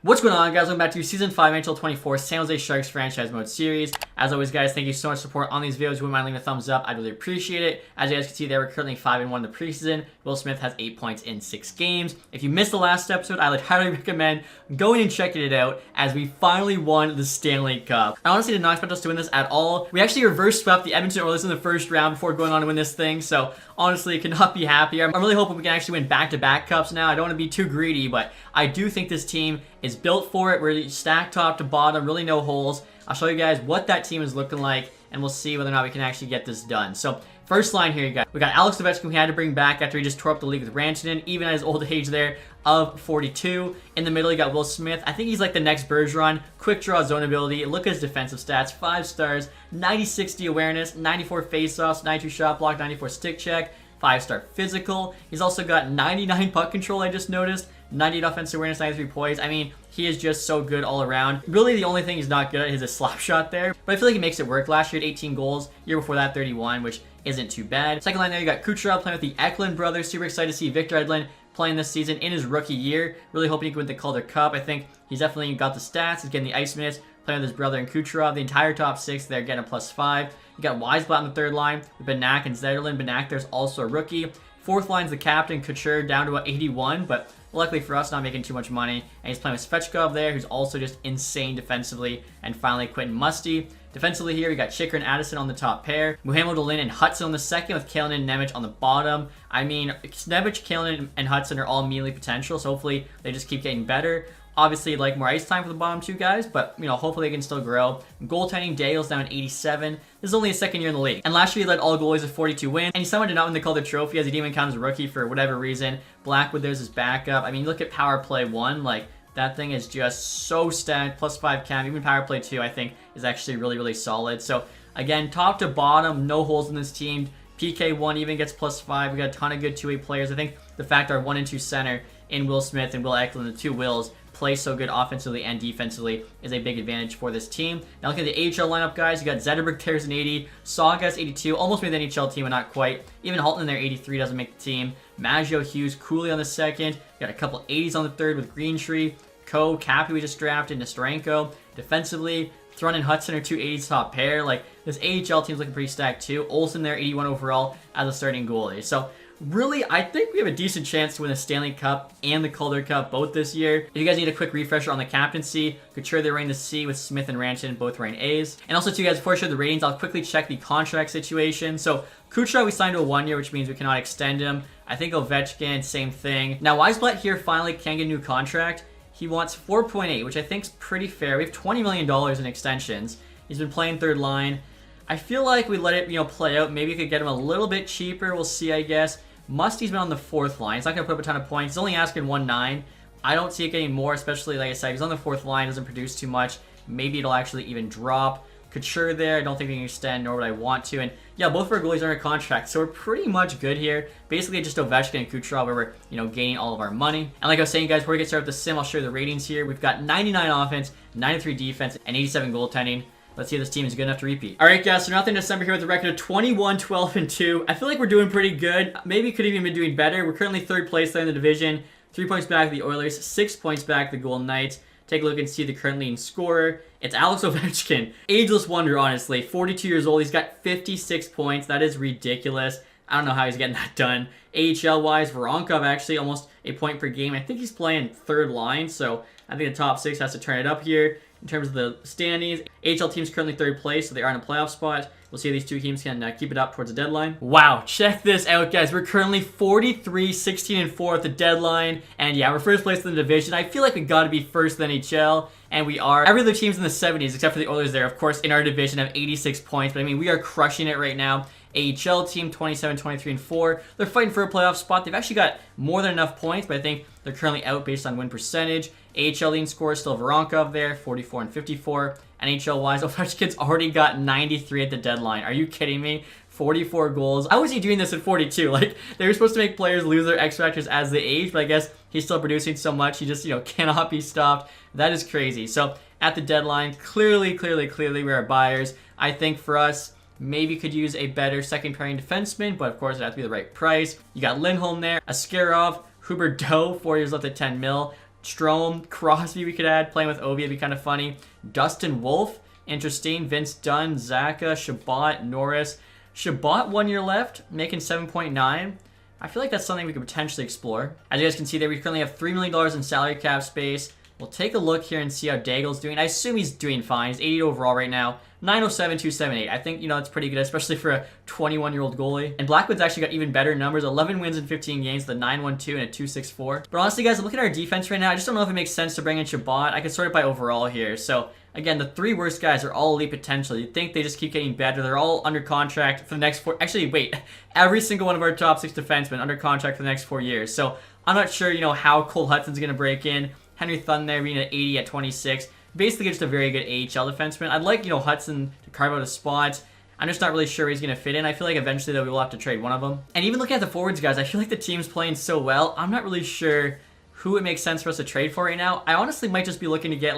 What's going on, guys? Welcome back to Season 5 NHL 24 San Jose Sharks Franchise Mode Series. As always, guys, thank you so much for support on these videos. If you wouldn't mind leaving a thumbs up, I'd really appreciate it. As you guys can see, they were currently 5-1 in the preseason. Will Smith has 8 points in 6 games. If you missed the last episode, I would highly recommend going and checking it out, as we finally won the Stanley Cup. I honestly did not expect us to win this at all. We actually reverse swept the Edmonton Oilers in the first round before going on to win this thing, so honestly, could not be happier. I'm really hoping we can actually win back-to-back cups now. I don't want to be too greedy, but I do think this team is built for it. We're stacked top to bottom, really no holes. I'll show you guys what that team is looking like, and we'll see whether or not we can actually get this done. So, first line here, you guys. We got Alex Ovechkin, we had to bring back after he just tore up the league with Rantanen, even at his old age there of 42. In the middle, you got Will Smith. I think he's like the next Bergeron. Quick draw zone ability. Look at his defensive stats. 5 stars, 90-60 awareness, 94 faceoffs, 92 shot block, 94 stick check, 5-star physical. He's also got 99 puck control, I just noticed. 98 offensive awareness, 93 poise. I mean, he is just so good all around. Really, the only thing he's not good at is a slap shot there. But I feel like he makes it work. Last year at 18 goals. Year before that, 31, which isn't too bad. Second line there, you got Kucherov playing with the Eklund brothers. Super excited to see Victor Edlund playing this season in his rookie year. Really hoping he can win the Calder Cup. I think he's definitely got the stats. He's getting the ice minutes. Playing with his brother and Kucherov. The entire top 6 there getting a +5. You got Weisblatt on the third line with Benak and Zetterlund. Benak there's also a rookie. Fourth line's the captain, Couture, down to 81, but luckily for us, not making too much money. And he's playing with Svechkov there, who's also just insane defensively. And finally, Quentin Musty. Defensively here, we got Chicker and Addison on the top pair. Muhammad Dolin and Hudson on the second, with Kalen and Nemec on the bottom. I mean, Nemec, Kalen, and Hudson are all immediately potential, so hopefully they just keep getting better. Obviously, you'd like more ice time for the bottom 2 guys, but, you know, hopefully they can still grow. Goaltending, Dale's down at 87. This is only his second year in the league. And last year, he led all goalies with 42 wins, and he somehow did not win the Calder Trophy, as he didn't even count as a rookie for whatever reason. Blackwood, there's his backup. I mean, look at Power Play 1. Like, that thing is just so stacked. +5 cam. Even Power Play 2, I think, is actually really, really solid. So, again, top to bottom, no holes in this team. PK1 even gets +5. We got a ton of good 2-way players. I think the fact our 1 and 2 center in Will Smith and Will Eklund, the 2 Wills, play so good offensively and defensively is a big advantage for this team. Now look at the AHL lineup, guys. You got Zetterberg tears an 80, Saugas 82, almost made the NHL team, but not quite. Even Halton in there 83 doesn't make the team. Maggio, Hughes, Cooley on the second. You got a couple 80s on the third with Greentree, Coe, Cappy we just drafted, Nesterenko. Defensively, Thrun and Hudson are 2 80s top pair. Like, this AHL team's looking pretty stacked too. Olsen there 81 overall as a starting goalie. So really, I think we have a decent chance to win the Stanley Cup and the Calder Cup both this year. If you guys need a quick refresher on the captaincy, Couture they're ranked the C with Smith and Rantanen both ranked A's. And also too, guys, before I show the ratings, I'll quickly check the contract situation. So Kucherov we signed to a 1 year, which means we cannot extend him. I think Ovechkin, same thing. Now Weisblatt here finally can get a new contract. He wants 4.8, which I think is pretty fair. We have $20 million in extensions. He's been playing third line. I feel like we let it, you know, play out. Maybe we could get him a little bit cheaper. We'll see, I guess. Musty's been on the 4th line. He's not going to put up a ton of points. He's only asking 1.9. I don't see it getting more, especially, like I said, he's on the 4th line, doesn't produce too much. Maybe it'll actually even drop. Couture there, I don't think we can extend, nor would I want to. And yeah, both of our goalies are under contract, so we're pretty much good here. Basically, just Ovechkin and Kucherov where we're, you know, gaining all of our money. And like I was saying, guys, before we get started with the sim, I'll show you the ratings here. We've got 99 offense, 93 defense, and 87 goaltending. Let's see if this team is good enough to repeat. All right, guys, so nothing in December here with a record of 21, 12, and 2. I feel like we're doing pretty good. Maybe could have even been doing better. We're currently 3rd place there in the division. 3 points back the Oilers, 6 points back the Golden Knights. Take a look and see the current leading scorer. It's Alex Ovechkin. Ageless wonder, honestly. 42 years old. He's got 56 points. That is ridiculous. I don't know how he's getting that done. AHL-wise, Voronkov actually almost a point per game. I think he's playing 3rd line, so I think the top 6 has to turn it up here. In terms of the standings, AHL team's currently 3rd place, so they are in a playoff spot. We'll see if these 2 teams can keep it up towards the deadline. Wow, check this out, guys. We're currently 43, 16, and 4 at the deadline. And yeah, we're 1st place in the division. I feel like we got to be 1st in the NHL, and we are. Every other team's in the 70s, except for the Oilers there, of course, in our division have 86 points. But I mean, we are crushing it right now. AHL team 27, 23, and 4. They're fighting for a playoff spot. They've actually got more than enough points, but I think they're currently out based on win percentage. AHL leading scorer still Voronkov there, 44 and 54. NHL-wise, Ovechkin's already got 93 at the deadline. Are you kidding me? 44 goals. How is he doing this at 42? Like, they were supposed to make players lose their X factors as they age, but I guess he's still producing so much. He just, you know, cannot be stopped. That is crazy. So, at the deadline, clearly, we are buyers. I think for us, maybe could use a better second pairing defenseman, but of course it has to be the right price. You got Lindholm there, Askarov, Huberdeau, 4 years left at 10 mil. Strome, Crosby we could add. Playing with Ovi would be kind of funny. Dustin Wolf, interesting. Vince Dunn, Zaka, Shabbat, Norris. Shabbat 1 year left, making 7.9. I feel like that's something we could potentially explore. As you guys can see there, we currently have $3 million in salary cap space. We'll take a look here and see how Daigle's doing. I assume he's doing fine. He's 80 overall right now. 907, 278. I think, that's pretty good, especially for a 21-year-old goalie. And Blackwood's actually got even better numbers. 11 wins in 15 games, the 912 and a 264. But honestly, guys, I'm looking at our defense right now. I just don't know if it makes sense to bring in Shabbat. I could sort it by overall here. So, again, the 3 worst guys are all elite potential. You'd think they just keep getting better. They're all under contract for the next 4... Actually, wait. Every single one of our top 6 defensemen under contract for the next 4 years. So, I'm not sure, how Cole Hudson's going to break in. Henry Thun there being at 80 at 26. Basically just a very good AHL defenseman. I'd like, Hudson to carve out a spot. I'm just not really sure where he's going to fit in. I feel like eventually, though, we will have to trade one of them. And even looking at the forwards, guys, I feel like the team's playing so well. I'm not really sure who it makes sense for us to trade for right now. I honestly might just be looking to get,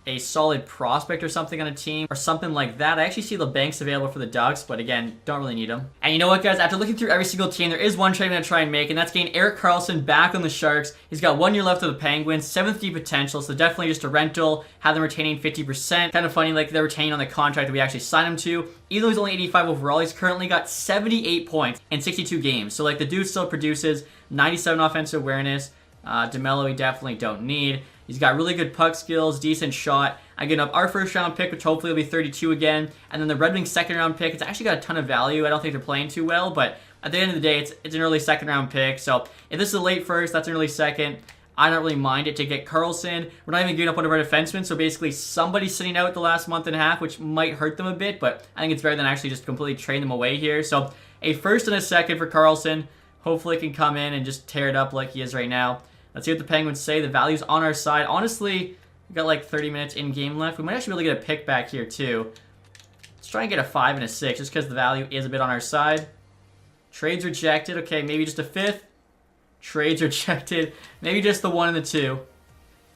a solid prospect or something on a team or something like that. I actually see the banks available for the Ducks, but again, don't really need them. And you know what, guys? After looking through every single team, there is one trade I'm going to try and make, and that's getting Erik Karlsson back on the Sharks. He's got 1 year left of the Penguins, 7th D potential, so definitely just a rental, have them retaining 50%. Kind of funny, they're retaining on the contract that we actually signed him to. Even though he's only 85 overall, he's currently got 78 points in 62 games. So, the dude still produces 97 offensive awareness. DeMello we definitely don't need. He's got really good puck skills, decent shot. I get up our first round pick, which hopefully will be 32 again. And then the Red Wings second round pick, it's actually got a ton of value. I don't think they're playing too well, but at the end of the day, it's an early second round pick. So if this is a late first, that's an early second. I don't really mind it to get Karlsson. We're not even giving up one of our defensemen, so basically somebody's sitting out the last month and a half, which might hurt them a bit, but I think it's better than actually just completely trading them away here. So a first and a second for Karlsson. Hopefully he can come in and just tear it up like he is right now. Let's see what the Penguins say. The value's on our side. Honestly, we've got 30 minutes in game left. We might actually be able to get a pick back here too. Let's try and get a 5 and a 6 just because the value is a bit on our side. Trades rejected. Okay, maybe just a 5th. Trades rejected. Maybe just the 1 and the 2.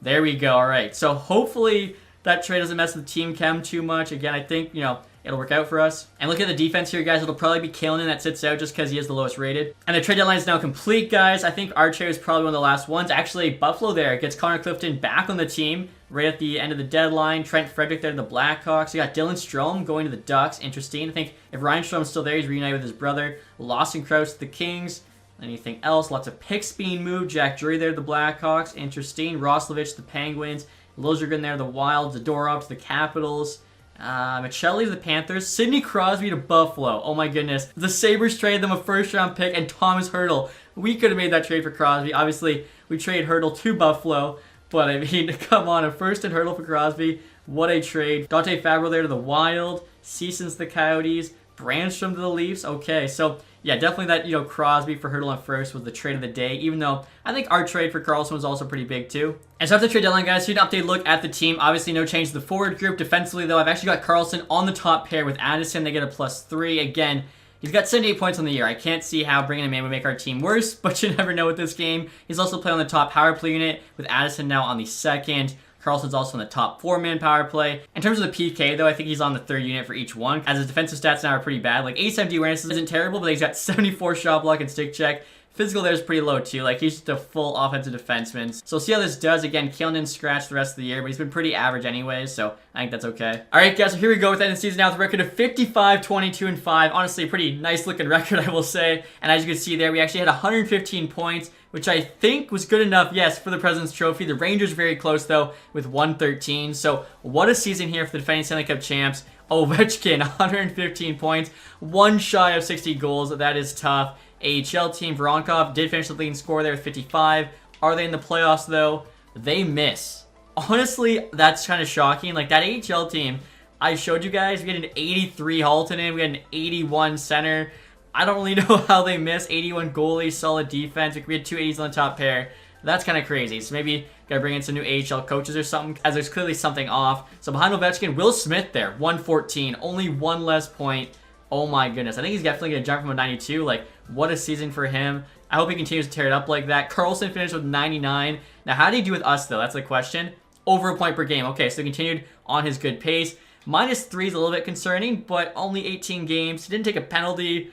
There we go. All right. So hopefully that trade doesn't mess with team chem too much. Again, I think, it'll work out for us. And look at the defense here, guys. It'll probably be Kalen that sits out just because he is the lowest rated. And the trade deadline is now complete, guys. I think our trade is probably one of the last ones. Actually, Buffalo there gets Connor Clifton back on the team right at the end of the deadline. Trent Frederick there to the Blackhawks. You got Dylan Strome going to the Ducks. Interesting. I think if Ryan Strome's still there, he's reunited with his brother. Lawson Krause to the Kings. Anything else? Lots of picks being moved. Jack Drury there to the Blackhawks. Interesting. Roslovich to the Penguins. Lozergan there to the Wild. Zadorov to the Capitals. Michelli to the Panthers. Sidney Crosby to Buffalo. Oh my goodness. The Sabres traded them a first round pick and Thomas Hertl. We could have made that trade for Crosby. Obviously, we traded Hertl to Buffalo. But I mean, come on. A first and Hertl for Crosby. What a trade. Dante Fabro there to the Wild. Seasons to the Coyotes. Brandstrom to the Leafs. Okay, so yeah, definitely that, Crosby for Hertl on first was the trade of the day, even though I think our trade for Karlsson was also pretty big too. And so after the trade deadline, guys, here's an update look at the team. Obviously, no change to the forward group. Defensively, though, I've actually got Karlsson on the top pair with Addison. They get a +3. Again, he's got 78 points on the year. I can't see how bringing him in would make our team worse, but you never know with this game. He's also playing on the top power play unit with Addison now on the second. Carlson's also in the top 4-man power play. In terms of the PK, though, I think he's on the 3rd unit for each one, as his defensive stats now are pretty bad. 87 D awareness isn't terrible, but he's got 74 shot block and stick check. Physical there is pretty low, too. He's just a full offensive defenseman. So we'll see how this does. Again, Kalen didn't scratch the rest of the year, but he's been pretty average anyways, so I think that's okay. All right, guys, so here we go with the end of the season now with a record of 55, 22, and 5. Honestly, a pretty nice-looking record, I will say. And as you can see there, we actually had 115 points, which I think was good enough, yes, for the President's Trophy. The Rangers very close, though, with 113. So what a season here for the defending Stanley Cup champs. Ovechkin, 115 points, one shy of 60 goals. That is tough. AHL team, Voronkov did finish the leading scorer there with 55. Are they in the playoffs, though? They miss. Honestly, that's kind of shocking. That AHL team I showed you guys, we had an 83 Haltonen, we had an 81 center. I don't really know how they miss. 81 goalie, solid defense. We had 2 80s on the top pair. That's kind of crazy. So maybe gotta bring in some new AHL coaches or something, as there's clearly something off. So behind Ovechkin, Will Smith there, 114. Only one less point. Oh my goodness. I think he's definitely gonna jump from a 92. What a season for him. I hope he continues to tear it up like that. Karlsson finished with 99. Now, how did he do with us, though? That's the question. Over a point per game. Okay, so he continued on his good pace. -3 is a little bit concerning, but only 18 games. He didn't take a penalty.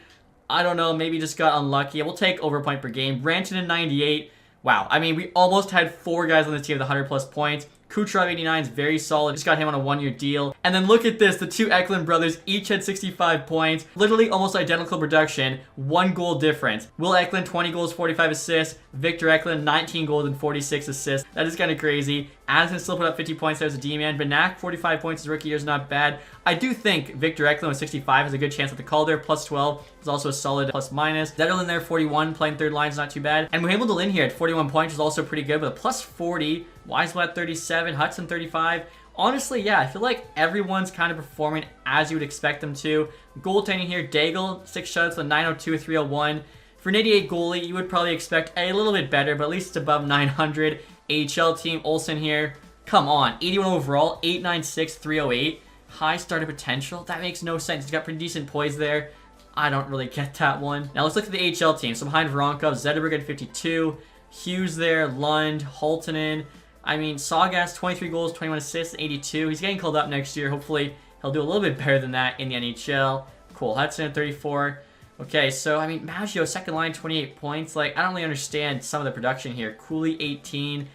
I don't know, maybe just got unlucky. We'll take over a point per game. Rantanen 98. Wow, I mean, we almost had 4 guys on the team with 100 plus points. Kucherov 89 is very solid. Just got him on a 1-year deal. And then look at this. The 2 Eklund brothers each had 65 points. Literally almost identical production. 1 goal difference. Will Eklund, 20 goals, 45 assists. Victor Eklund, 19 goals and 46 assists. That is kind of crazy. Addison still put up 50 points there as a D-man. Benak, 45 points his rookie year is not bad. I do think Victor Eklund with 65 has a good chance at the Calder. Plus 12 is also a solid plus minus. Zetterlund there, 41, playing third line is not too bad. And Hamilton in here at 41 points is also pretty good with a plus 40. Weisblatt 37, Hudson 35. Honestly, yeah, I feel like everyone's kind of performing as you would expect them to. Goaltending here, Daigle, 6 shuts with 902, 301. For an 88 goalie, you would probably expect a little bit better, but at least it's above 900. AHL team, Olsen here. Come on, 81 overall, 896, 308. High starter potential. That makes no sense. He's got pretty decent poise there. I don't really get that one. Now let's look at the AHL team. So behind Voronkov, Zetterberg at 52. Hughes there, Lund, Holtonen. I mean, Saugas, 23 goals, 21 assists, 82. He's getting called up next year. Hopefully, he'll do a little bit better than that in the NHL. Cole Hudson at 34. Okay, so, I mean, Maggio, second line, 28 points. Like, I don't really understand some of the production here. Cooley, 18.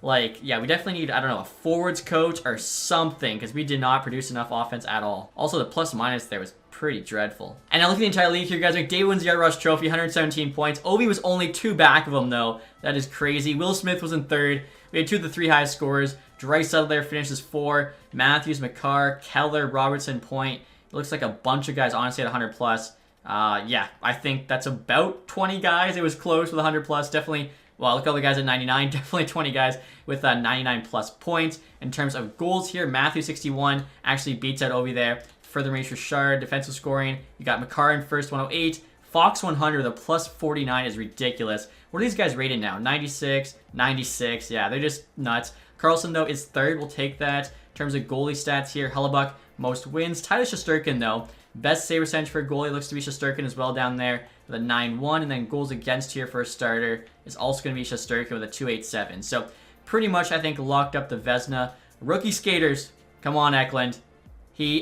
Like, yeah, we definitely need, I don't know, a forwards coach or something, because we did not produce enough offense at all. Also, the plus minus there was pretty dreadful. And now look at the entire league here, guys. McDavid wins the Art Rush Trophy, 117 points. Ovi was only 2 back of him, though. That is crazy. Will Smith was in 3rd. We had 2 of the 3 highest scorers. Draisaitl there finishes 4. Matthews, McCarr, Keller, Robertson, Point. It looks like a bunch of guys, honestly, at 100 plus. Yeah, I think that's about 20 guys. It was close with 100 plus. Definitely, well, look at all the guys at 99. Definitely 20 guys with 99 plus points. In terms of goals here, Matthews, 61, actually beats out Ovi there. Further range for Shard, defensive scoring. You got McCarr in first, 108. Fox 100 with a plus 49 is ridiculous. What are these guys rated now? 96, 96. Yeah, they're just nuts. Carlson, though, is 3rd. We'll take that. In terms of goalie stats here, Hellebuck, most wins. Titus Shesterkin, though, best save percentage for a goalie looks to be Shesterkin as well down there with a 9-1. And then goals against here for a starter is also going to be Shesterkin with a 2.87. So pretty much, I think, locked up the Vezina. Rookie skaters. Come on, Eklund.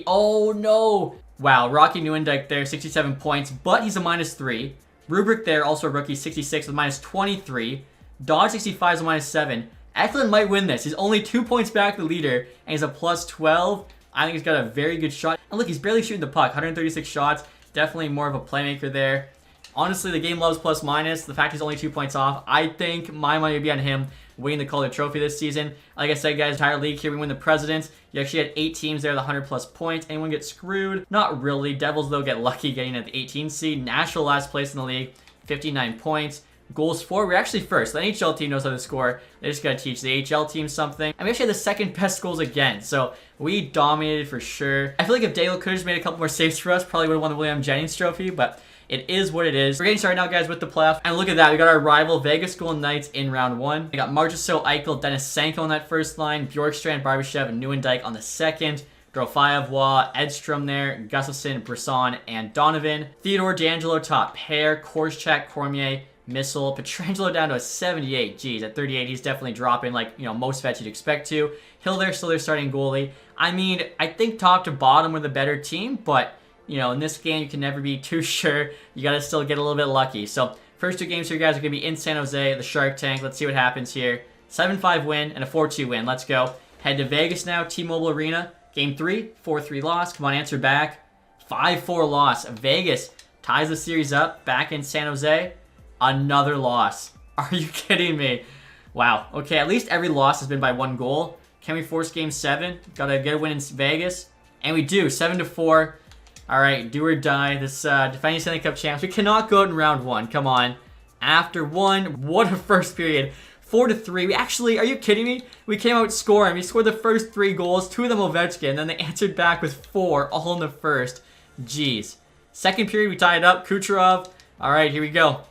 Oh no! Wow, Rocky Neuendijk there, 67 points, but he's a -3. Rubric there, also a rookie, 66 with -23. Dodge 65 is a -7. Eklund might win this. He's only 2 points back the leader, and he's a plus 12. I think he's got a very good shot. And look, he's barely shooting the puck. 136 shots. Definitely more of a playmaker there. Honestly, the game loves plus minus. The fact he's only 2 points off, I think my money would be on him winning the Calder Trophy this season. Like I said, guys, entire league here, we win the Presidents. You actually had 8 teams there with 100 plus points. Anyone get screwed? Not really. Devils, though, get lucky getting at the 18 seed. Nashville last place in the league, 59 points. Goals for, we're actually first. The NHL team knows how to score. They just got to teach the AHL team something. And we actually had the 2nd best goals again. So we dominated for sure. I feel like if Dale could have just made a couple more saves for us, probably would have won the William Jennings Trophy, but it is what it is. We're getting started now, guys, with the playoff. And look at that. We got our rival Vegas Golden Knights in round 1. We got Marchessault, Eichel, Denisenko on that first line. Bjorkstrand, Barbashev, and Neuendijk on the second. Drofaev, Waugh, Edstrom there. Gustafsson, Brisson, and Donovan. Theodore, D'Angelo top pair. Korczak, Cormier, Missile. Pietrangelo down to a 78. Geez, at 38, he's definitely dropping like, you know, most vets you'd expect to. Hill there, still their starting goalie. I mean, I think top to bottom we're the better team, but you know, in this game, you can never be too sure. You got to still get a little bit lucky. So, first 2 games here, guys, are going to be in San Jose, the Shark Tank. Let's see what happens here. 7-5 win and a 4-2 win. Let's go. Head to Vegas now, T-Mobile Arena. Game 3, 4-3 loss. Come on, answer back. 5-4 loss. Vegas ties the series up back in San Jose. Another loss. Are you kidding me? Wow. Okay, at least every loss has been by 1 goal. Can we force Game 7? Got to get a win in Vegas. And we do. 7-4. All right, do or die. This defending Stanley Cup champs. We cannot go out in round 1. Come on. After 1, what a first period. 4-3. We actually, are you kidding me? We came out scoring. We scored the first 3 goals, 2 of them Ovechkin, and then they answered back with 4, all in the first. Jeez. Second period, we tied up. Kucherov. All right, here we go.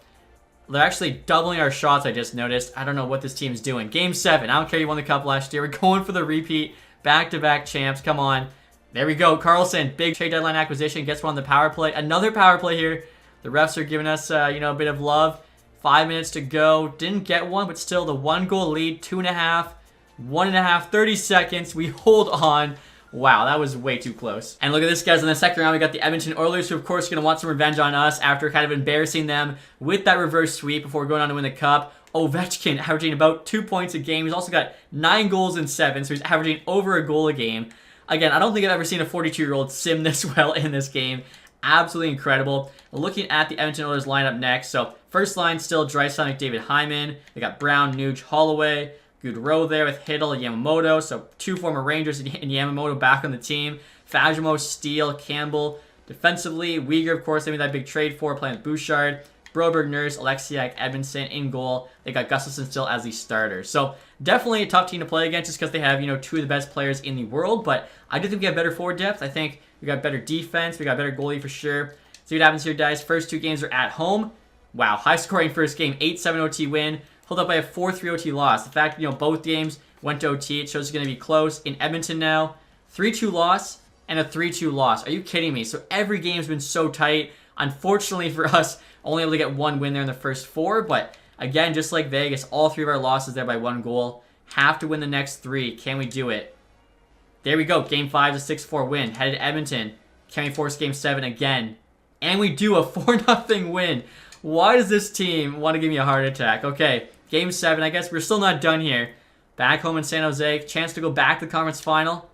They're actually doubling our shots, I just noticed. I don't know what this team's doing. Game 7. I don't care you won the cup last year. We're going for the repeat. Back-to-back champs. Come on. There we go. Carlson, big trade deadline acquisition, gets one on the power play. Another power play here. The refs are giving us, you know, a bit of love. 5 minutes to go. Didn't get one, but still the 1-goal lead. 2.5, 1.5, 30 seconds. We hold on. Wow, that was way too close. And look at this, guys. In the second round, we got the Edmonton Oilers, who, of course, are going to want some revenge on us after kind of embarrassing them with that reverse sweep before going on to win the cup. Ovechkin averaging about 2 points a game. He's also got 9 goals in 7, so he's averaging over a goal a game. Again, I don't think I've ever seen a 42-year-old sim this well in this game. Absolutely incredible. Looking at the Edmonton Oilers lineup next. So first line still Draisaitl, McDavid, Hyman. They got Brown, Nuge, Holloway. Good row there with Hiddle, Yamamoto. So 2 former Rangers and Yamamoto back on the team. Fagemo, Steele, Campbell. Defensively, Weegar, of course, they made that big trade for, playing with Bouchard. Broberg, Nurse, Alexiak, Edmondson in goal. They got Gustafsson still as the starter. So definitely a tough team to play against just because they have, 2 of the best players in the world. But I do think we have better forward depth. I think we got better defense. We got better goalie for sure. See what happens here, guys. First 2 games are at home. Wow, high-scoring first game. 8-7 OT win. Held up by a 4-3 OT loss. The fact, both games went to OT, it shows it's going to be close. In Edmonton now, 3-2 loss and a 3-2 loss. Are you kidding me? So every game's been so tight. Unfortunately for us, only able to get 1 win there in the first 4. But again, just like Vegas, all 3 of our losses there by 1 goal. Have to win the next 3. Can we do it? There we go. Game 5 is a 6-4 win. Headed to Edmonton. Can we force Game 7 again? And we do a 4-0 win. Why does this team want to give me a heart attack? Okay, Game 7. I guess we're still not done here. Back home in San Jose. Chance to go back to the conference final.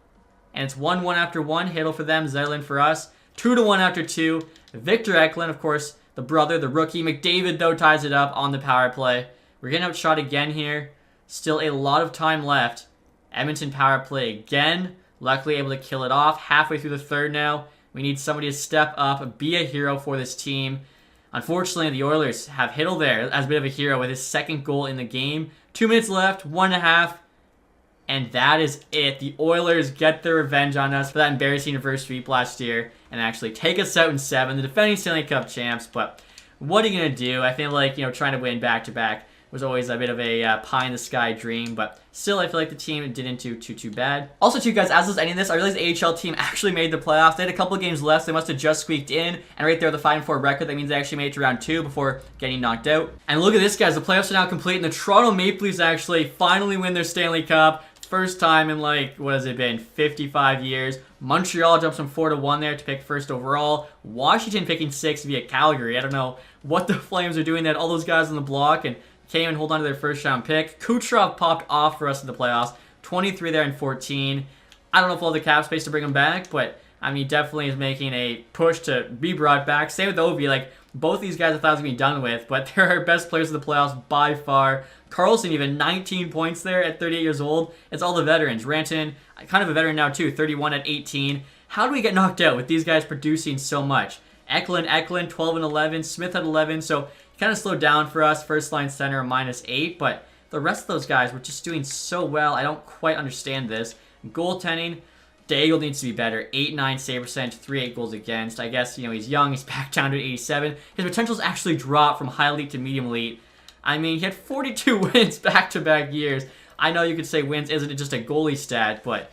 And it's 1-1 after 1. Hiddle for them. Zetterlund for us. 2-1 after 2. Victor Eklund, of course, the brother, the rookie. McDavid, though, ties it up on the power play. We're getting outshot again here. Still a lot of time left. Edmonton power play again. Luckily able to kill it off. Halfway through the third now. We need somebody to step up, be a hero for this team. Unfortunately, the Oilers have Hiddle there as a bit of a hero with his 2nd goal in the game. 2 minutes left, 1.5. And that is it. The Oilers get their revenge on us for that embarrassing reverse sweep last year and actually take us out in 7. The defending Stanley Cup champs, but what are you going to do? I feel like, trying to win back-to-back was always a bit of a pie-in-the-sky dream, but still, I feel like the team didn't do too bad. Also, too, guys, as I was ending this, I realized the AHL team actually made the playoffs. They had a couple of games left, so they must have just squeaked in, and right there, the 5-4 record, that means they actually made it to round 2 before getting knocked out. And look at this, guys, the playoffs are now complete, and the Toronto Maple Leafs actually finally win their Stanley Cup. First time in, what has it been, 55 years. Montreal jumps from 4-1 there to pick first overall. Washington picking 6 via Calgary. I don't know what the Flames are doing. They had all those guys on the block and can't even hold on to their first-round pick. Kucherov popped off for us in the playoffs. 23 there in 14. I don't know if we'll have the cap space to bring him back, but, definitely is making a push to be brought back. Same with Ovi. Both these guys I thought I was going to be done with, but they're our best players in the playoffs by far. Carlson even 19 points there at 38 years old. It's all the veterans. Rantanen, kind of a veteran now too, 31 at 18. How do we get knocked out with these guys producing so much? Eklund, 12 and 11. Smith had 11, so he kind of slowed down for us. First line center, -8, but the rest of those guys were just doing so well. I don't quite understand this. Goaltending, Daigle needs to be better. 8-9 save percentage, 3-8 goals against. I guess, he's young. He's back down to 87. His potential's actually dropped from high elite to medium elite. He had 42 wins back-to-back years. I know you could say wins isn't just a goalie stat, but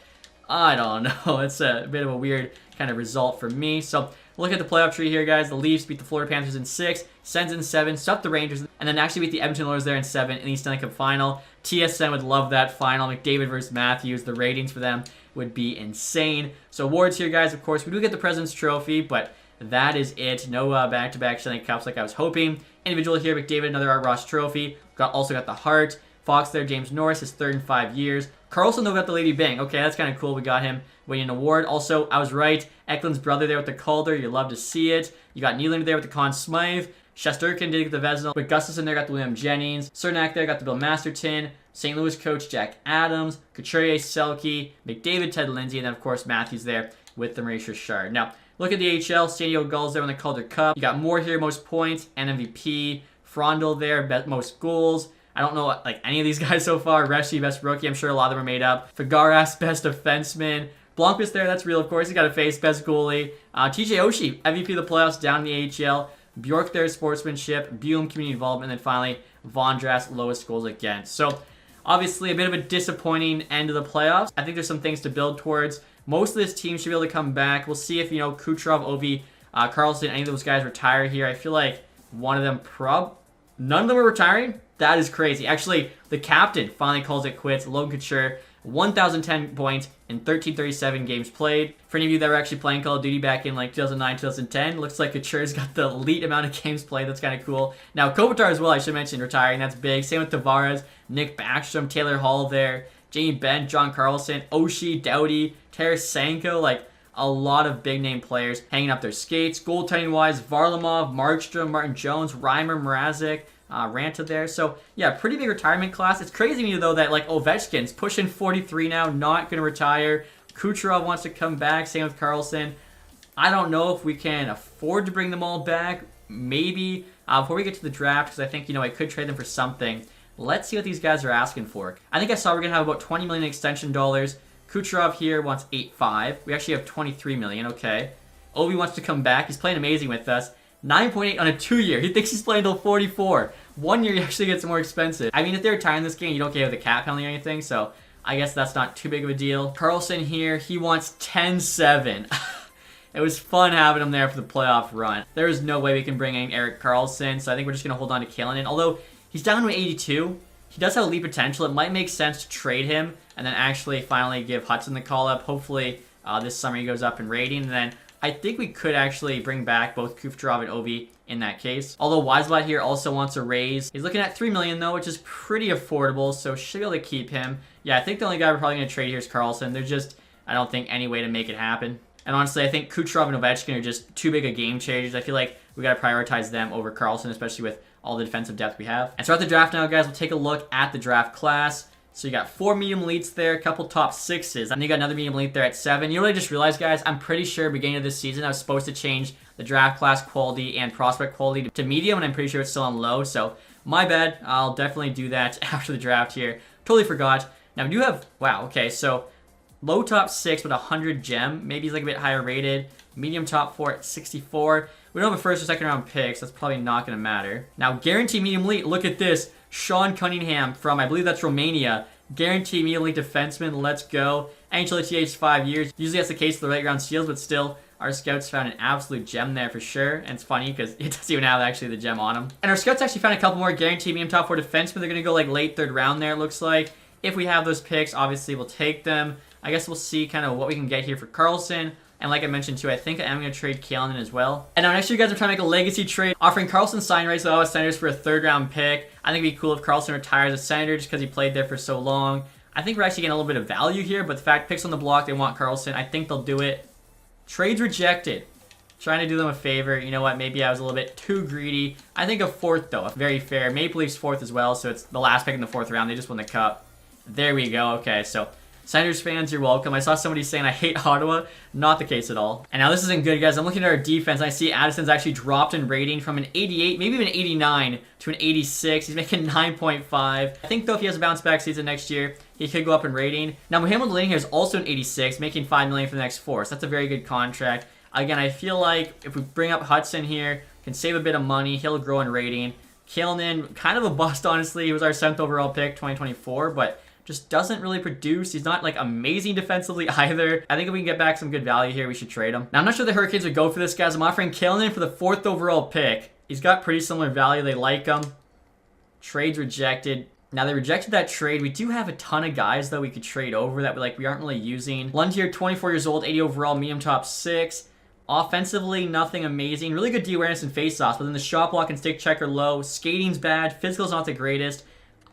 I don't know. It's a bit of a weird kind of result for me. So look at the playoff tree here, guys. The Leafs beat the Florida Panthers in 6, Sens in 7, swept the Rangers, and then actually beat the Edmonton Oilers there in 7 in the Stanley Cup final. TSN would love that final. McDavid versus Matthews. The ratings for them would be insane. So awards here, guys. Of course, we do get the President's Trophy, but that is it. No back-to-back Stanley Cups like I was hoping. Individual here, McDavid, another Art Ross Trophy. Also got the Hart. Fox there, James Norris, his 3rd in 5 years. Carlson, though, got the Lady Bing. Okay, that's kind of cool. We got him winning an award. Also, I was right. Eklund's brother there with the Calder. You love to see it. You got Nylander there with the Conn Smythe. Shesterkin did get the Vezina, but Gustafsson there got the William Jennings. Cernak there got the Bill Masterton. St. Louis coach Jack Adams. Couturier, Selke. McDavid, Ted Lindsay. And then, of course, Matthews there with the Maurice Richard. Now, look at the AHL. San Diego Gulls there when they called their cup. You got Moore here, most points and MVP. Frondel there, most goals. I don't know any of these guys so far. Reshi, best rookie. I'm sure a lot of them are made up. Fagaras, best defenseman. Blomqvist there, that's real, of course. He's got a face, best goalie. TJ Oshie, MVP of the playoffs down in the AHL. Bjork there, sportsmanship. Buum, community involvement. And then finally, Vondras, lowest goals against. So, obviously, a bit of a disappointing end of the playoffs. I think there's some things to build towards. Most of this team should be able to come back. We'll see if, Kucherov, Ovi, Carlson, any of those guys retire here. I feel like one of them none of them are retiring? That is crazy. Actually, the captain finally calls it quits. Logan Couture 1,010 points in 1337 games played. For any of you that were actually playing Call of Duty back in like 2009, 2010, looks like Couture's got the elite amount of games played. That's kind of cool. Now, Kopitar as well, I should mention, retiring. That's big. Same with Tavares, Nick Backstrom, Taylor Hall there, Jamie Benn, John Carlson, Oshie, Doughty, Tarasenko, like a lot of big name players hanging up their skates. Goaltending wise, Varlamov, Markstrom, Martin Jones, Reimer, Mrazek, Ranta there. So yeah, pretty big retirement class. It's crazy to me though that like Ovechkin's pushing 43 now, not going to retire. Kucherov wants to come back, same with Carlson. I don't know if we can afford to bring them all back. Maybe before we get to the draft, because I think, I could trade them for something. Let's see what these guys are asking for. I think I saw we're going to have about 20 million extension dollars. Kucherov here wants 8.5. We actually have 23 million, okay. Ovi wants to come back. He's playing amazing with us. 9.8 on a 2-year. He thinks he's playing until 44. 1 year, he actually gets more expensive. I mean, if they're retiring this game, you don't get the cap penalty or anything, so I guess that's not too big of a deal. Carlson here, he wants 10.7. It was fun having him there for the playoff run. There is no way we can bring in Erik Karlsson, so I think we're just going to hold on to Kalanen. Although, he's down to 82. He does have elite potential. It might make sense to trade him and then actually finally give Hudson the call-up. Hopefully, this summer he goes up in rating, and then I think we could actually bring back both Kucherov and Ovi in that case. Although Weisblatt here also wants a raise. He's looking at 3 million though, which is pretty affordable, so should be able to keep him. Yeah, I think the only guy we're probably going to trade here is Karlsson. There's just, I don't think, any way to make it happen. And honestly, I think Kucherov and Ovechkin are just too big of game changers. I feel like we got to prioritize them over Karlsson, especially with all the defensive depth we have. And so at the draft now, guys, we'll take a look at the draft class. So you got 4 medium elites there, a couple top 6s, and you got another medium elite there at 7. You know what I just realized, guys? I'm pretty sure beginning of this season I was supposed to change the draft class quality and prospect quality to medium, and I'm pretty sure it's still on low, so my bad. I'll definitely do that after the draft here. Totally forgot. Now we do have, wow, okay, so low top 6 with 100 gem. Maybe he's like a bit higher rated. Medium top 4 at 64. We don't have a first or second round pick, so that's probably not going to matter. Now, guaranteed medium elite, look at this. Sean Cunningham from, I believe that's Romania. Guaranteed medium elite defenseman, let's go. NHL ETA 5 years. Usually that's the case for the late round steals, but still, our scouts found an absolute gem there for sure. And it's funny because it doesn't even have actually the gem on him. And our scouts actually found a couple more guaranteed medium top 4 defensemen. They're going to go like late 3rd round there, it looks like. If we have those picks, obviously we'll take them. I guess we'll see kind of what we can get here for Karlsson. And like I mentioned too, I think I am going to trade Kalanen as well. And now next year, you guys are trying to make a legacy trade, offering Karlsson sign rights with Ottawa Senators for a 3rd round pick. I think it'd be cool if Karlsson retires as a Senator just because he played there for so long. I think we're actually getting a little bit of value here, but the fact picks on the block, they want Karlsson. I think they'll do it. Trades rejected. Trying to do them a favor. You know what? Maybe I was a little bit too greedy. I think a 4th though, very fair. Maple Leafs 4th as well, so it's the last pick in the 4th round. They just won the cup. There we go. Okay, so Senators fans, you're welcome. I saw somebody saying I hate Ottawa. Not the case at all. And now this isn't good, guys. I'm looking at our defense, and I see Addison's actually dropped in rating from an 88, maybe even 89, to an 86. He's making 9.5. I think, though, if he has a bounce-back season next year, he could go up in rating. Now, Mohamed Delaney here is also an 86, making $5 million for the next 4. So that's a very good contract. Again, I feel like if we bring up Hudson here, can save a bit of money, he'll grow in rating. Kalanen, kind of a bust, honestly. He was our 7th overall pick, 2024, but just doesn't really produce. He's not like amazing defensively either. I think if we can get back some good value here, we should trade him. Now, I'm not sure the Hurricanes would go for this, guys. I'm offering Kalanen for the 4th overall pick. He's got pretty similar value. They like him. Trades rejected. Now, they rejected that trade. We do have a ton of guys, though, we could trade over that we aren't really using. Lund here, 24 years old, 80 overall, medium top 6. Offensively, nothing amazing. Really good D-awareness and face-offs, but then the shot block and stick check are low. Skating's bad. Physical's not the greatest.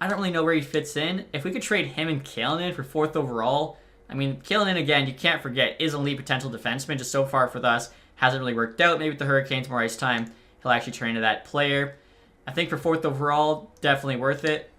I don't really know where he fits in. If we could trade him and Kalanen for 4th overall, I mean, Kalanen, again, you can't forget, is an elite potential defenseman. Just so far for us, hasn't really worked out. Maybe with the Hurricanes, more ice time, he'll actually turn into that player. I think for 4th overall, definitely worth it.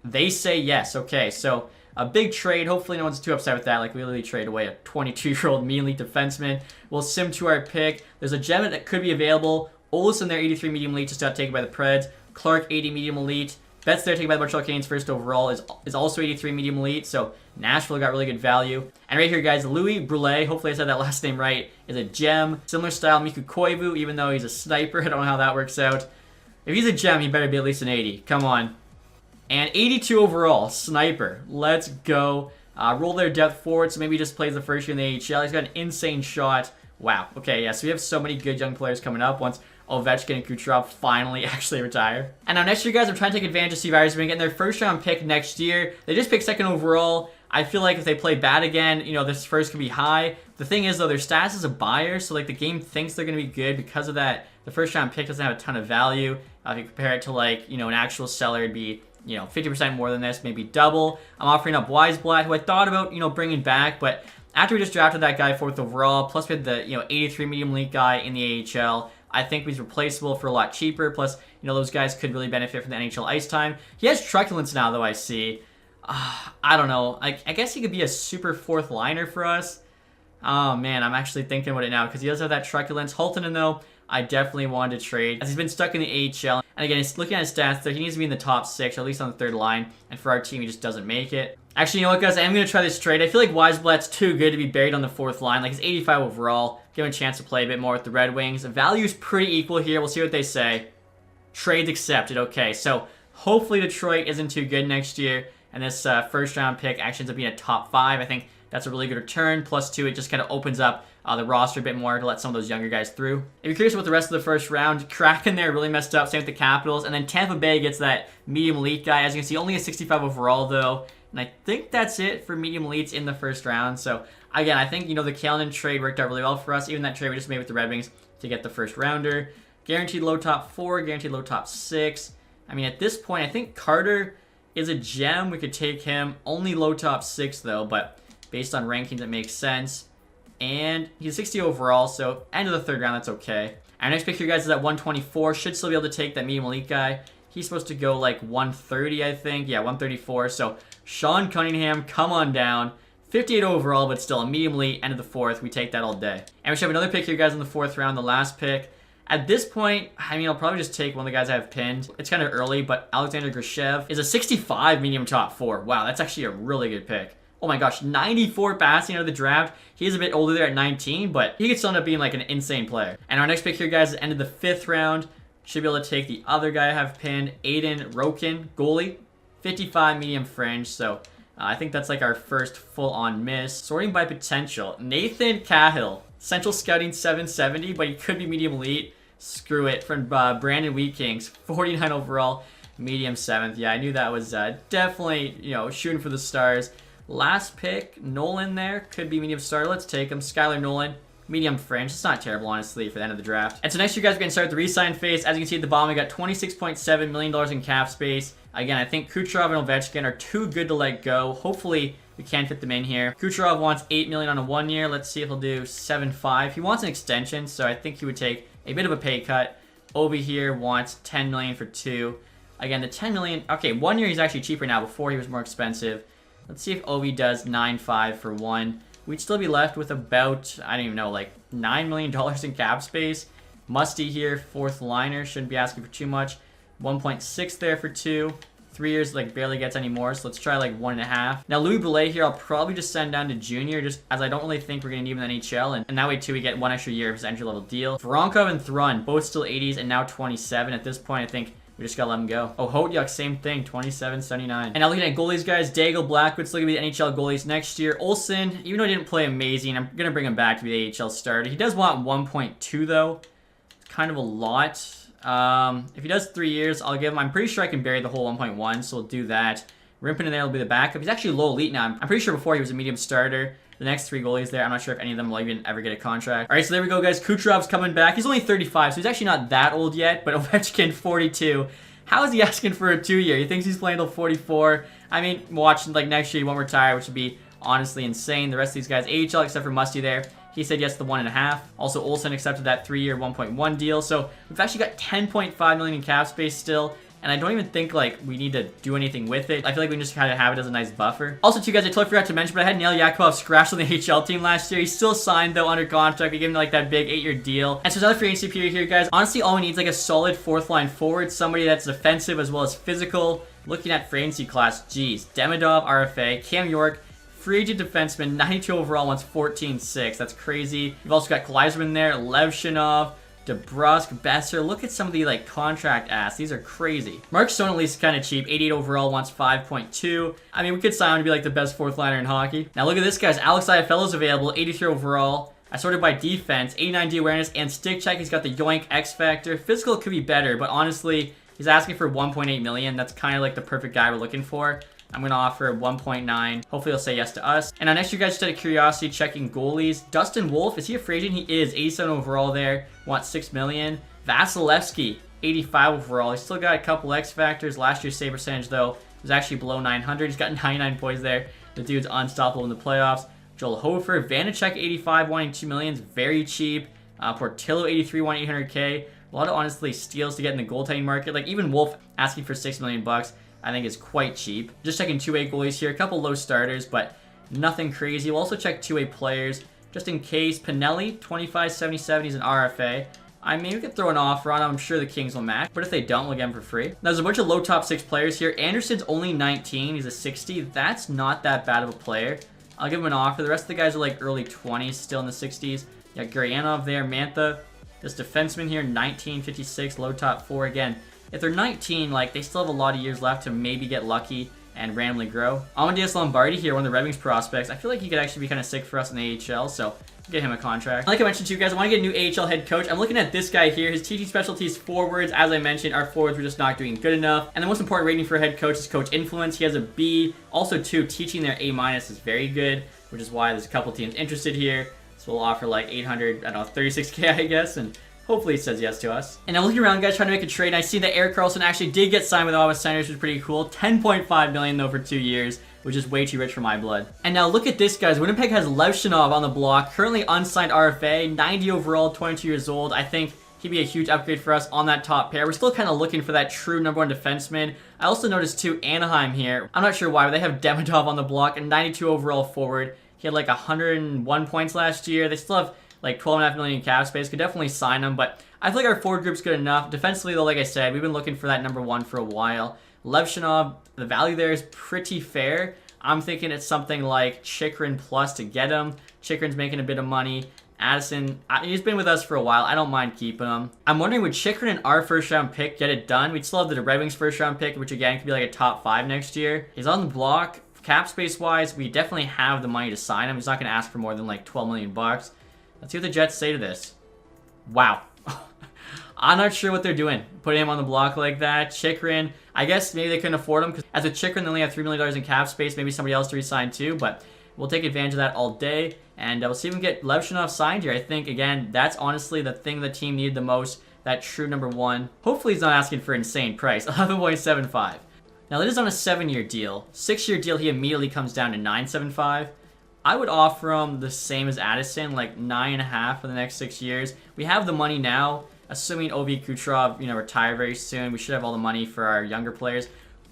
They say yes. Okay, so a big trade. Hopefully no one's too upset with that. Like, we literally trade away a 22-year-old medium elite defenseman. We'll sim to our pick. There's a gem that could be available. Olsen there, 83 medium elite, just got taken by the Preds. Clark, 80 medium elite. Betts there taken by the Montreal Canadiens 1st overall is also 83 medium elite, so Nashville got really good value. And right here, guys, Louis Brulé, hopefully I said that last name right, is a gem. Similar style Miku Koivu, even though he's a sniper. I don't know how that works out. If he's a gem, he better be at least an 80. Come on. And 82 overall, sniper. Let's go. Roll their depth forward, so maybe he just plays the first year in the AHL. He's got an insane shot. Wow. Okay, yeah, so we have so many good young players coming up once Ovechkin and Kucherov finally actually retire. And now next year, guys, I'm trying to take advantage of Steve Yzerman getting their 1st round pick next year. They just picked 2nd overall. I feel like if they play bad again, you know, this first could be high. The thing is, though, their status is a buyer, so like the game thinks they're going to be good. Because of that, the first round pick doesn't have a ton of value. If you compare it to like, you know, an actual seller, it'd be, you know, 50% more than this, maybe double. I'm offering up Weisblatt, who I thought about, you know, bringing back, but after we just drafted that guy 4th overall, plus we had the, you know, 83 medium elite guy in the AHL, I think he's replaceable for a lot cheaper. Plus, you know, those guys could really benefit from the NHL ice time. He has truculence now, though, I see. I don't know. I guess he could be a super 4th liner for us. Oh, man, I'm actually thinking about it now because he does have that truculence. Holtonen, though, I definitely wanted to trade as he's been stuck in the AHL. And again, he's looking at his stats there. He needs to be in the top 6, or at least on the 3rd line. And for our team, he just doesn't make it. Actually, you know what, guys? I am going to try this trade. I feel like Weisblatt's too good to be buried on the 4th line. Like, he's 85 overall. Give him a chance to play a bit more with the Red Wings. The value's pretty equal here. We'll see what they say. Trades accepted. Okay, so hopefully Detroit isn't too good next year. And this first round pick actually ends up being a top 5. I think that's a really good return. Plus 2, it just kind of opens up the roster a bit more to let some of those younger guys through. If you're curious about the rest of the first round, Kraken there really messed up. Same with the Capitals. And then Tampa Bay gets that medium elite guy. As you can see, only a 65 overall, though. And I think that's it for medium elites in the first round. So, again, I think, you know, the Kalinin trade worked out really well for us. Even that trade we just made with the Red Wings to get the first rounder. Guaranteed low top 4, guaranteed low top 6. I mean, at this point, I think Carter is a gem. We could take him. Only low top 6, though, but based on rankings, it makes sense. And he's 60 overall, so end of the 3rd round, that's okay. Our next pick here, guys, is at 124. Should still be able to take that medium elite guy. He's supposed to go like 130, I think. Yeah, 134. So Sean Cunningham, come on down. 58 overall, but still a medium elite. End of the 4th. We take that all day. And we should have another pick here, guys, in the 4th round, the last pick. At this point, I mean, I'll probably just take one of the guys I have pinned. It's kind of early, but Alexander Grashev is a 65 medium top 4. Wow, that's actually a really good pick. Oh my gosh, 94 passing out of the draft. He's a bit older there at 19, but he could still end up being like an insane player. And our next pick here, guys, is the end of the 5th round. Should be able to take the other guy I have pinned, Aiden Rokin, goalie. 55 medium fringe, so I think that's like our first full-on miss. Sorting by potential, Nathan Cahill. Central Scouting 770, but he could be medium elite. Screw it. From Brandon Wheat Kings, 49 overall, medium 7th. Yeah, I knew that was definitely, you know, shooting for the stars. Last pick, Nolan there. Could be medium starter. Let's take him. Skylar Nolan, medium fringe. It's not terrible, honestly, for the end of the draft. And so next year, guys, we're going to start the re-sign phase. As you can see at the bottom, we got $26.7 million in cap space. Again, I think Kucherov and Ovechkin are too good to let go. Hopefully, we can fit them in here. Kucherov wants $8 million on a 1 year. Let's see if he'll do 7.5. He wants an extension, so I think he would take a bit of a pay cut. Obi here wants $10 million for 2. Again, the $10 million. Okay, 1 year he's actually cheaper now. Before he was more expensive. Let's see if Obi does 9.5 for 1. We'd still be left with about, I don't even know, like $9 million in cap space. Musty here, 4th liner. Shouldn't be asking for too much. 1.6 there for 2. 3 years, like, barely gets any more, so let's try, like, 1.5. Now, Louis Boulet here, I'll probably just send down to junior, just as I don't really think we're going to need him in the NHL, and that way, too, we get 1 extra year of his entry-level deal. Voronkov and Thrun, both still 80s, and now 27. At this point, I think we just gotta let him go. Oh, Hotyuk, same thing, 27.79. And now looking at goalies, guys, Daigle, Blackwood, still gonna be the NHL goalies next year. Olsen, even though he didn't play amazing, I'm gonna bring him back to be the AHL starter. He does want 1.2, though. It's kind of a lot. If he does 3 years, I'll give him, I'm pretty sure I can bury the whole 1.1, so we'll do that. Rimpin in there will be the backup. He's actually low elite now. I'm pretty sure before he was a medium starter. The next 3 goalies there, I'm not sure if any of them will even ever get a contract. All right, so there we go, guys. Kucherov's coming back. He's only 35, so he's actually not that old yet, but Ovechkin, 42. How is he asking for a 2 year? He thinks he's playing till 44. I mean, watch, like, next year he won't retire, which would be honestly insane. The rest of these guys, AHL, except for Musty there, he said yes to the 1.5. Also, Olsen accepted that 3 year, 1.1 deal. So we've actually got 10.5 million in cap space still. And I don't even think, like, we need to do anything with it. I feel like we can just kind of have it as a nice buffer. Also, too, guys, I totally forgot to mention, but I had Nail Yakupov scratched on the HL team last year. He's still signed, though, under contract. We gave him, like, that big 8 year deal. And so another free agency period here, guys. Honestly, all we need is, like, a solid 4th line forward. Somebody that's defensive as well as physical. Looking at free agency class, geez. Demidov, RFA, Cam York, free agent defenseman, 92 overall, wants 14.6. That's crazy. You've also got Gleisman there, Levshinov, DeBrusk, Besser. Look at some of the, like, contract asks. These are crazy. Mark Stone at least is kind of cheap. 88 overall, wants 5.2. I mean, we could sign him to be, like, the best 4th liner in hockey. Now, look at this, guys. Alex Iafallo's available. 83 overall. I sorted by defense. 89 D awareness and stick check. He's got the yoink X factor. Physical could be better, but honestly, he's asking for 1.8 million. That's kind of like the perfect guy we're looking for. I'm going to offer 1.9. Hopefully he'll say yes to us. And now next, you guys, just out of curiosity, checking goalies. Dustin Wolf, is he a free agent? He is. 87 overall there. Wants $6 million. Vasilevsky, 85 overall. He's still got a couple X factors. Last year's save percentage, though, was actually below 900. He's got 99 points there. The dude's unstoppable in the playoffs. Joel Hofer, Vanacek, 85, wanting $2 million. Very cheap. Portillo, 83, wanting 800K. A lot of, honestly, steals to get in the goaltending market. Like, even Wolf asking for $6 million bucks, I think is quite cheap. Just checking two-way goalies here. A couple low starters, but nothing crazy. We'll also check two-way players, just in case. Pinelli, 25.77, he's an RFA. I mean, we could throw an offer on him. I'm sure the Kings will match, but if they don't, we'll get him for free. Now, there's a bunch of low top 6 players here. Anderson's only 19. He's a 60. That's not that bad of a player. I'll give him an offer. The rest of the guys are like early 20s, still in the 60s. You got Gurianov there. Mantha, this defenseman here, 19, 56, low top 4. Again, if they're 19, like, they still have a lot of years left to maybe get lucky and randomly grow. Amadeus Lombardi here, one of the Red Wings prospects. I feel like he could actually be kind of sick for us in the AHL, so get him a contract. Like I mentioned to you guys, I want to get a new AHL head coach. I'm looking at this guy here. His teaching specialties forwards. As I mentioned, our forwards were just not doing good enough. And the most important rating for a head coach is coach influence. He has a B. Also, too, teaching their A- is very good, which is why there's a couple teams interested here. So we'll offer like 800, I don't know, 36K, I guess, and hopefully he says yes to us. And I'm looking around, guys, trying to make a trade, and I see that Erik Karlsson actually did get signed with Ottawa Senators, which is pretty cool. $10.5 million, though, for 2 years, which is way too rich for my blood. And now look at this, guys. Winnipeg has Levshinov on the block, currently unsigned RFA, 90 overall, 22 years old. I think he'd be a huge upgrade for us on that top pair. We're still kind of looking for that true number 1 defenseman. I also noticed, too, Anaheim here. I'm not sure why, but they have Demidov on the block, a 92 overall forward. He had like 101 points last year. They still have like $12.5 million in cap space. Could definitely sign him, but I feel like our forward group's good enough. Defensively, though, like I said, we've been looking for that number 1 for a while. Levshinov, the value there is pretty fair. I'm thinking it's something like Chychrun plus to get him. Chychrun's making a bit of money. Addison, he's been with us for a while. I don't mind keeping him. I'm wondering, would Chychrun and our first-round pick get it done? We'd still have the Red Wings first-round pick, which, again, could be like a top 5 next year. He's on the block. Cap space-wise, we definitely have the money to sign him. He's not going to ask for more than like $12 million bucks. Let's see what the Jets say to this. Wow. I'm not sure what they're doing, putting him on the block like that. Chychrun, I guess maybe they couldn't afford him, because as with Chychrun, they only have $3 million in cap space. Maybe somebody else to re-sign too, but we'll take advantage of that all day, and we'll see if we can get Levshinov signed here. I think, again, that's honestly the thing the team needed the most, that true number 1. Hopefully he's not asking for an insane price, 11.75. Now, that is on a 7-year deal. 6-year deal, he immediately comes down to 9.75. I would offer him the same as Addison, like 9.5 for the next 6 years. We have the money now, assuming Ovi Kucherov, retire very soon. We should have all the money for our younger players.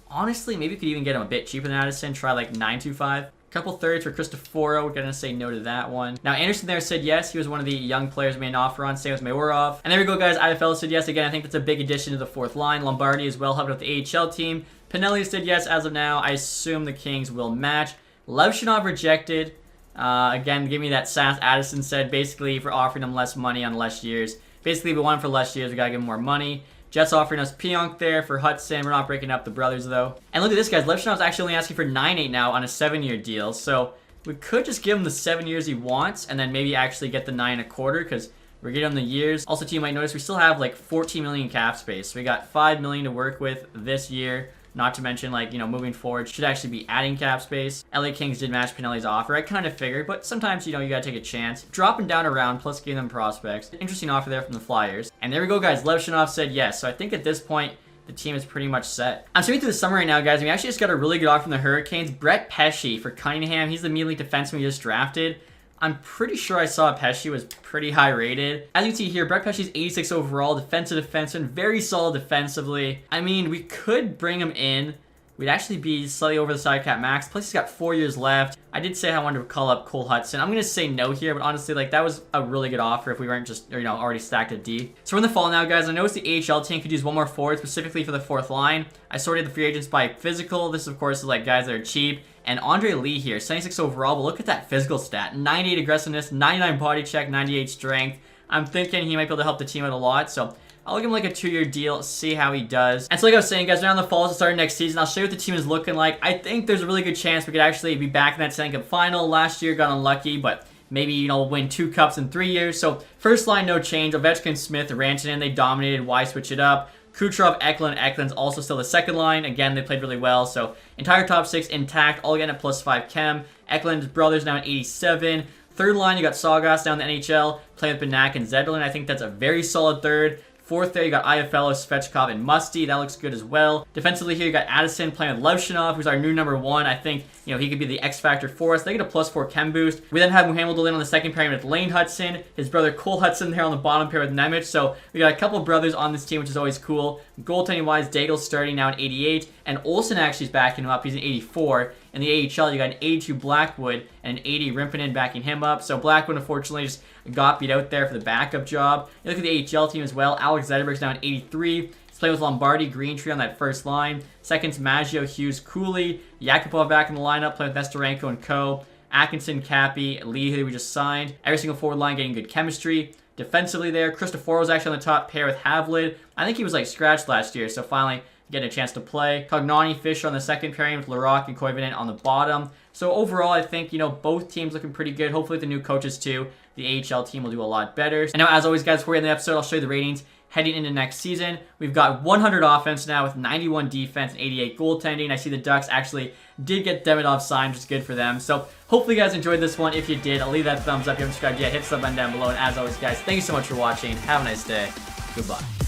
Honestly, maybe we could even get him a bit cheaper than Addison. Try like 9.25. Couple thirds for Cristoforo. We're gonna say no to that one. Now, Anderson there said yes. He was one of the young players we made an offer on. Same as Mayorov. And there we go, guys. IFL said yes. Again, I think that's a big addition to the 4th line. Lombardi as well helped out the AHL team. Pinelli said yes as of now. I assume the Kings will match. Levshinov rejected. Again, give me that sass Addison said, basically for offering him less money on less years. Basically, we want him for less years. We gotta give him more money. Jets offering us Pionk there for Hudson. We're not breaking up the brothers, though. And look at this, guys. Levshinov's actually only asking for 9.8 now on a 7-year deal. So we could just give him the 7 years he wants and then maybe actually get the 9.25 because we're getting him the years. Also, too, you might notice we still have like 14 million in cap space. So we got 5 million to work with this year. Not to mention, like, moving forward, should actually be adding cap space. LA Kings did match Pinelli's offer. I kind of figured, but sometimes, you gotta take a chance. Dropping down around, plus giving them prospects. Interesting offer there from the Flyers. And there we go, guys. Levshinov said yes. So I think at this point, the team is pretty much set. I'm skipping through the summary right now, guys. We actually just got a really good offer from the Hurricanes. Brett Pesce for Cunningham. He's the immediately defenseman we just drafted. I'm pretty sure I saw Pesce was pretty high rated. As you can see here, Brett Pesce's 86 overall, defensive defenseman, very solid defensively. I mean, we could bring him in. We'd actually be slightly over the side cap max. Plus, he's got 4 years left. I did say I wanted to call up Cole Hudson. I'm going to say no here, but honestly, like, that was a really good offer if we weren't just, already stacked at D. So we're in the fall now, guys. I noticed the AHL team could use one more forward, specifically for the 4th line. I sorted the free agents by physical. This, of course, is like guys that are cheap. And Andre Lee here, 76 overall, but look at that physical stat. 98 aggressiveness, 99 body check, 98 strength. I'm thinking he might be able to help the team out a lot, so I'll give him like a 2-year deal, see how he does. And so like I was saying, guys, around the fall to start next season, I'll show you what the team is looking like. I think there's a really good chance we could actually be back in that Stanley Cup final. Last year got unlucky, but maybe, win 2 cups in 3 years. So first line, no change. Ovechkin, Smith, Rantanen, they dominated. Why switch it up? Kucherov, Eklund. Eklund's also still the second line. Again, they played really well. So entire top 6 intact, all getting at +5 chem. Eklund's brothers now at 87. Third line, you got Saugas down in the NHL, playing with Benak and Zetterlund. I think that's a very solid third. Fourth there, you got Iafallo, Svechkov, and Musty. That looks good as well. Defensively here, you got Addison playing with Levshinov, who's our new number 1. I think, he could be the X factor for us. They get a +4 chem boost. We then have Muhammad on the second pairing with Lane Hudson. His brother Cole Hudson there on the bottom pair with Nemec. So we got a couple brothers on this team, which is always cool. Goaltending-wise, Daigle's starting now at 88, and Olsen actually is backing him up. He's an 84. In the AHL, you got an 82 Blackwood and an 80 Rimpinen backing him up. So Blackwood, unfortunately, just got beat out there for the backup job. You look at the AHL team as well. Alex Zetterberg's now at 83. He's playing with Lombardi, Greentree on that first line. Second's Maggio, Hughes, Cooley. Yakupov back in the lineup, playing with Nestorenko and co. Atkinson, Cappy, Lee, who we just signed. Every single forward line getting good chemistry. Defensively there, Christopher was actually on the top pair with Havlid. I think he was scratched last year, so finally getting a chance to play. Cognani, Fisher on the second pairing with Larocque and Koivunen on the bottom. So overall, I think, both teams looking pretty good. Hopefully the new coaches too, the AHL team will do a lot better. And now, as always, guys, before we end the episode, I'll show you the ratings heading into next season. We've got 100 offense now with 91 defense and 88 goaltending. I see the Ducks actually did get Demidov signed, which is good for them. So hopefully you guys enjoyed this one. If you did, I'll leave that thumbs up. If you haven't subscribed yet, hit the button down below. And as always, guys, thank you so much for watching. Have a nice day. Goodbye.